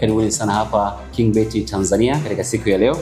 karibuni sana hapa KingBet Tanzania katika siku ya leo.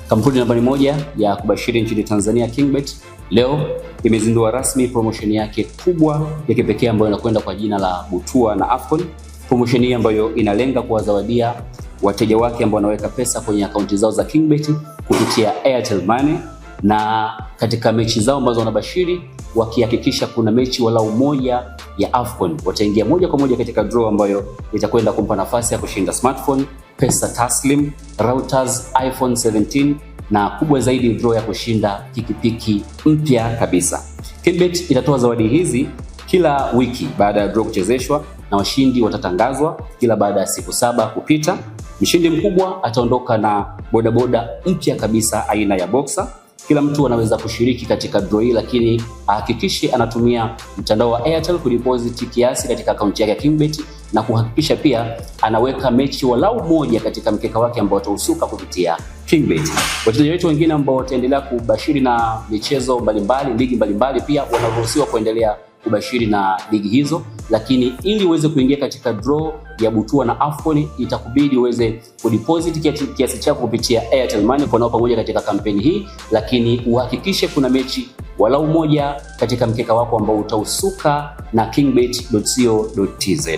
Kampuni nambari 1 ya kubashiri nchini Tanzania, KingBet, leo imezindua rasmi promotion yake kubwa ya kipekee ambayo inakwenda kwa jina la Butua na AFCON. Promotion hii ambayo inalenga kuwazawadia wateja wake ambao wanaweka pesa kwenye akaunti zao za KingBet kupitia Airtel Money, na katika mechi zao ambazo wanabashiri wakihakikisha kuna mechi walau moja ya AFCON, wataingia moja kwa moja katika draw ambayo itakwenda kumpa nafasi ya kushinda smartphone, pesa taslim, routers, iPhone 17 na kubwa zaidi draw ya kushinda pikipiki mpya kabisa. KingBet itatoa zawadi hizi kila wiki baada ya draw kuchezeshwa, na washindi watatangazwa kila baada ya siku 7 kupita. Mshindi mkubwa ataondoka na bodaboda mpya kabisa aina ya Boxer. Kila mtu anaweza kushiriki katika draw hii, lakini ahakikishe anatumia mtandao wa Airtel kudeposit kiasi katika akaunti yake ya KingBet, na kuhakikisha pia anaweka mechi walau moja katika mkeka wake ambao atausuka kupitia KingBet. Wachezaji wetu wengine ambao wataendelea kubashiri na michezo mbalimbali, ligi mbalimbali, pia wanaruhusiwa kuendelea kubashiri na ligi hizo, lakini ili uweze kuingia katika draw ya Butua na AFCON itakubidi uweze kudeposit kiasi chako kupitia Airtel Money kwa nao pamoja katika kampeni hii, lakini uhakikishe kuna mechi walau moja katika mkeka wako ambao utausuka na kingbet.co.tz.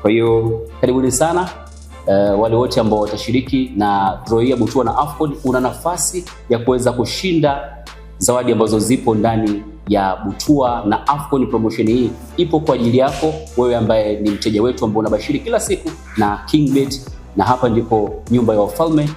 Kwa hiyo karibuni sana wale wote ambao watashiriki na draw ya Butua na AFCON. Una nafasi ya kuweza kushinda zawadi ambazo zipo ndani ya Butua na AFCON. Promotion hii ipo kwa ajili yako wewe ambaye ni mteja wetu ambao unabashiri kila siku na KingBet, na hapa ndipo nyumba ya wafalme